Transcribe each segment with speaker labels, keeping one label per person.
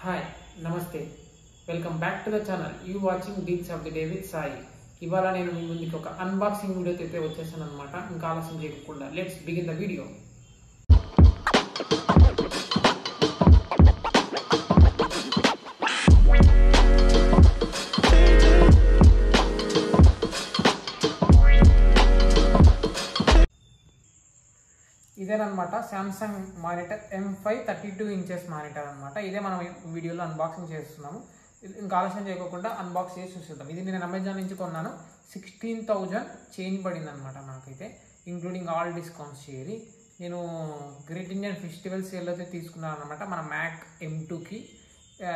Speaker 1: Hi నమస్తే welcome back to the channel you watching beats of the day with Sai. ఇవాళ నేను మీ ముందుకి ఒక అన్బాక్సింగ్ వీడియోతో అయితే వచ్చేసాను అనమాట. ఇంకా ఆలస్యం చేయకుండా లెట్స్ బిగిన్ ద వీడియో. ఇదేనమాట Samsung monitor M5 32 inches monitor అనమాట. ఇదే మనం వీడియోలో అన్బాక్సింగ్ చేస్తున్నాము. ఇంకా ఆలస్యం చేయకుండా అన్బాక్స్ చేసి చూసేద్దాం. ఇది నేను అమెజాన్ నుంచి కొన్నాను. 16,000 చేంజ్ పడింది అనమాట నాకైతే, ఇంక్లూడింగ్ ఆల్ డిస్కౌంట్స్ చేరి. నేను గ్రేట్ ఇండియన్ ఫెస్టివల్ సేల్ అయితే తీసుకున్నాను అనమాట. మన మ్యాక్ M2కి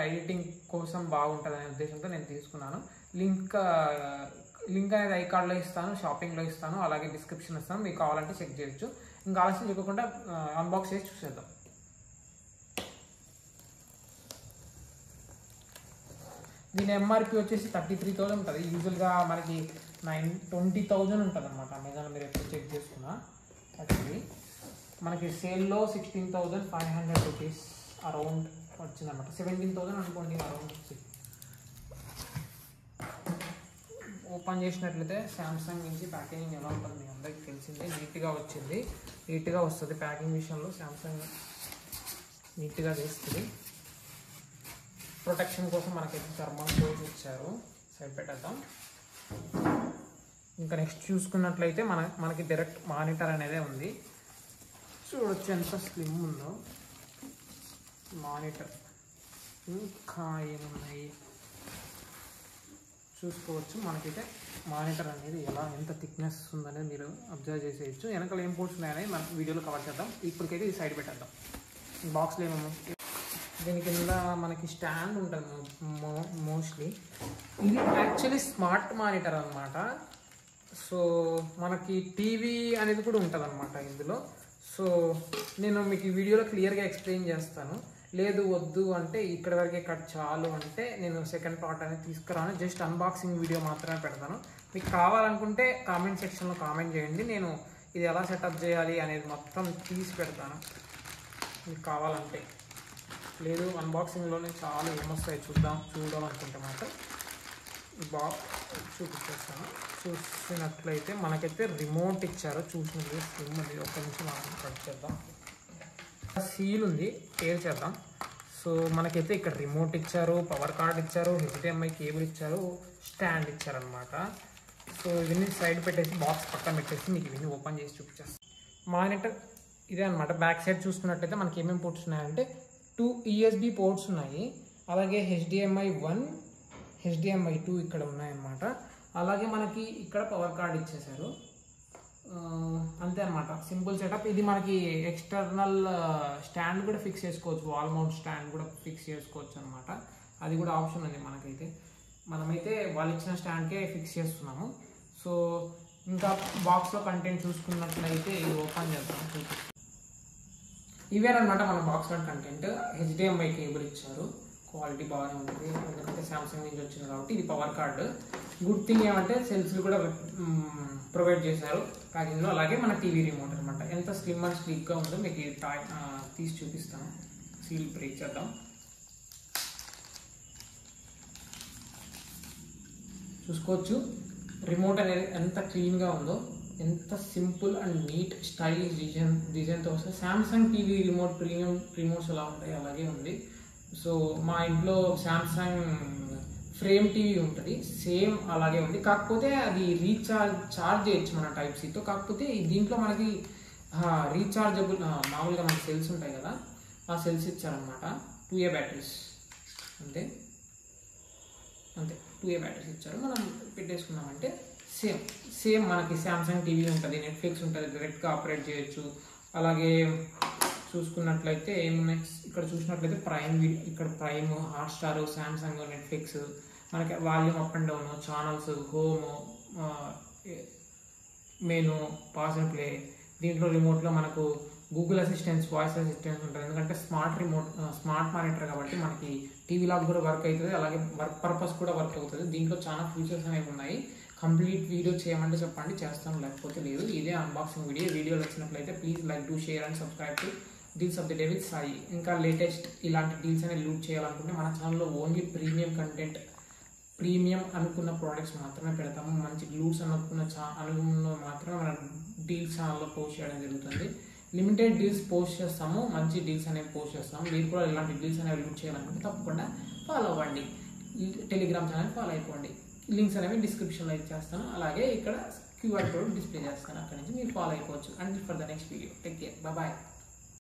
Speaker 1: ఎడిటింగ్ కోసం బాగుంటుంది అనే ఉద్దేశంతో నేను తీసుకున్నాను. లింక్ అనేది ఐకార్డ్లో ఇస్తాను, షాపింగ్లో ఇస్తాను, అలాగే డిస్క్రిప్షన్ ఇస్తాను, మీకు కావాలంటే చెక్ చేయొచ్చు. ఇంకా ఆలస్యం చేయకుండా అన్బాక్స్ చేసి చూసేద్దాం. దీని ఎంఆర్పి వచ్చేసి 33,000 ఉంటుంది. యూజువల్గా మనకి 20,000 ఉంటుంది అనమాట అమెజాన్. మీరు ఎప్పుడు చెక్ చేసుకున్నా యాక్చువల్లీ మనకి సేల్లో 16,500 రూపీస్ అరౌండ్ వచ్చిందనమాట. 17,000 అనుకోండి అరౌండ్. ఓపెన్ చేసినట్లయితే శాంసంగ్ నుంచి ప్యాకేజింగ్ ఎలా ఉంటుంది మీ అందరికీ తెలిసిందే. నీట్గా వచ్చింది, నీట్గా వస్తుంది. ప్యాకింగ్ విషయంలో శాంసంగ్ నీట్గా చేస్తుంది. ప్రొటెక్షన్ కోసం మనకైతే థర్మల్ కోట్ ఇచ్చారు. సైడ్ పెట్టేద్దాం. ఇంకా నెక్స్ట్ చూసుకున్నట్లయితే మనకి డైరెక్ట్ మానిటర్ అనేది ఉంది. చూడొచ్చు ఎంత స్లిమ్ ఉందో మానిటర్. ఇంకా ఏమున్నాయి చూసుకోవచ్చు. మనకైతే మానిటర్ అనేది ఎంత థిక్నెస్ ఉందనేది మీరు అబ్జర్వ్ చేసేయచ్చు. వెనకాల ఏం పోర్ట్స్ ఉన్నాయని మనం వీడియోలో కవర్ చేద్దాం. ఇప్పటికైతే ఇది సైడ్ పెట్టేద్దాం. బాక్స్లో ఏమో దీని కింద మనకి స్టాండ్ ఉంటుంది మోస్ట్లీ. ఇది యాక్చువల్లీ స్మార్ట్ మానిటర్ అనమాట. సో మనకి టీవీ అనేది కూడా ఉంటుంది అనమాట ఇందులో. సో నేను మీకు ఈ వీడియోలో క్లియర్గా ఎక్స్ప్లెయిన్ చేస్తాను. లేదు వద్దు అంటే ఇక్కడ వరకే కట్ చాలు అంటే నేను సెకండ్ పార్ట్ అనేది తీసుకురాను. జస్ట్ అన్బాక్సింగ్ వీడియో మాత్రమే పెడతాను. మీకు కావాలనుకుంటే కామెంట్ సెక్షన్లో కామెంట్ చేయండి. నేను ఇది ఎలా సెటప్ చేయాలి అనేది మొత్తం తీసి పెడతాను మీకు కావాలంటే. లేదు అన్బాక్సింగ్లోనే చాలా ఏమొస్తాయి చూద్దాం అనుకుంటే మాత్రం చూపించేస్తాను. చూసినట్లయితే మనకైతే రిమోట్ ఇచ్చారు. చూసినట్లయితే స్లిమ్ ఉంది. ఒక్క నిమిషం మనం కట్ చేద్దాం. సీల్ ఉంది, టేర్ చేద్దాం. సో మనకైతే ఇక్కడ రిమోట్ ఇచ్చారు, పవర్ కార్డ్ ఇచ్చారు, HDMI కేబుల్ ఇచ్చారు, స్టాండ్ ఇచ్చారనమాట. సో ఇవన్నీ సైడ్ పెట్టేసి బాక్స్ పక్కన పెట్టేసి మీకు ఇవన్నీ ఓపెన్ చేసి చూపించేస్తాను. మానిటర్ ఇదే అనమాట. బ్యాక్ సైడ్ చూసుకున్నట్లయితే మనకి ఏమేమి పోర్ట్స్ ఉన్నాయంటే 2 USB పోర్ట్స్ ఉన్నాయి, అలాగే HDMI 1, HDMI 2 ఇక్కడ ఉన్నాయన్నమాట. అలాగే మనకి ఇక్కడ పవర్ కార్డ్ ఇచ్చేసారు. అంతే అనమాట, సింపుల్ సెటప్. ఇది మనకి ఎక్స్టర్నల్ స్టాండ్ కూడా ఫిక్స్ చేసుకోవచ్చు, వాల్ మౌంట్ స్టాండ్ కూడా ఫిక్స్ చేసుకోవచ్చు అనమాట. అది కూడా ఆప్షన్ ఉంది మనకైతే. మనమైతే వాళ్ళు ఇచ్చిన స్టాండ్కే ఫిక్స్ చేస్తున్నాము. సో ఇంకా బాక్స్లో కంటెంట్ చూసుకున్నట్లయితే ఇది ఓపెన్ చేద్దాం. ఇవేనమాట మన బాక్స్లో కంటెంట్. HDMI కేబుల్ ఇచ్చారు, క్వాలిటీ బాగానే ఉంటుంది ఎందుకంటే శాంసంగ్ నుంచి వచ్చింది కాబట్టి. ఇది పవర్ కార్డు. గుడ్ థింగ్ ఏమంటే సెల్స్లు కూడా ప్రొవైడ్ చేశారు ప్యాకింగ్లో. అలాగే మన టీవీ రిమోట్ అనమాట. ఎంత స్లిమ్ అండ్ స్లీక్గా ఉందో మీకు తీసి చూపిస్తాను. సీల్ బ్రేక్ చేద్దాం. చూసుకోవచ్చు రిమోట్ అనేది ఎంత క్లీన్గా ఉందో, ఎంత సింపుల్ అండ్ నీట్ స్టైలిష్ డిజైన్తో వస్తుంది. Samsung TV remote premium remotes ఎలా ఉంటాయి అలాగే ఉంది. సో మా ఇంట్లో శాంసంగ్ ఫ్రేమ్ టీవీ ఉంటుంది, సేమ్ అలాగే ఉంది. కాకపోతే అది ఛార్జ్ చేయొచ్చు మన Type-Cతో. కాకపోతే దీంట్లో మనకి రీఛార్జబుల్ మామూలుగా మనకి సెల్స్ ఉంటాయి కదా, ఆ సెల్స్ ఇచ్చారనమాట. 2A బ్యాటరీస్ అంతే 2A బ్యాటరీస్ ఇచ్చారు. మనం పెట్టేసుకున్నామంటే సేమ్ మనకి శాంసంగ్ టీవీ ఉంటుంది, నెట్ఫ్లిక్స్ ఉంటుంది, డైరెక్ట్గా ఆపరేట్ చేయొచ్చు. అలాగే చూసుకున్నట్లయితే ఏమున్నాయి ఇక్కడ చూసినట్లయితే ఇక్కడ ప్రైమ్, హాట్స్టార్, శాంసంగ్, నెట్ఫ్లిక్స్, మనకి volume up and down, channels, home, menu, pause and play. దీంట్లో రిమోట్లో మనకు గూగుల్ అసిస్టెంట్స్, వాయిస్ అసిస్టెంట్స్ ఉంటుంది. ఎందుకంటే స్మార్ట్ మానిటర్ కాబట్టి మనకి టీవీ లాగా కూడా వర్క్ అవుతుంది, అలాగే వర్క్ పర్పస్ కూడా వర్క్ అవుతుంది. దీంట్లో చాలా ఫీచర్స్ అనేవి ఉన్నాయి. కంప్లీట్ వీడియో చేయమంటే చెప్పండి, చేస్తాను, లేకపోతే లేదు. ఇదే అన్బాక్సింగ్ వీడియో. వీడియో నచ్చినట్లయితే please like, do, share and subscribe to deals of the day with Sai. ఇంకా లేటెస్ట్ ఇలాంటి డీల్స్ అనేవి లూట్ చేయాలనుకుంటే మన ఛానల్లో ఓన్లీ ప్రీమియం కంటెంట్, ప్రీమియం అనుకున్న ప్రోడక్ట్స్ మాత్రమే పెడతాము. మంచి గ్లూస్ అనుకున్న మాత్రమే మన డీల్స్ ఛానల్లో పోస్ట్ చేయడం జరుగుతుంది. లిమిటెడ్ డీల్స్ పోస్ట్ చేస్తాము, మంచి డీల్స్ అనేవి పోస్ట్ చేస్తాము. మీరు కూడా ఇలాంటి డీల్స్ అనేవి లూట్ చేయాలనుకుంటే తప్పకుండా ఫాలో అవ్వండి. టెలిగ్రామ్ ఛానల్ ఫాలో అయిపోండి. లింక్స్ అనేవి డిస్క్రిప్షన్లో ఇచ్చేస్తాను. అలాగే ఇక్కడ క్యూఆర్ కోడ్ డిస్ప్లే చేస్తాను, అక్కడ నుంచి మీరు ఫాలో అయిపోవచ్చు. And for the next video, take care, bye.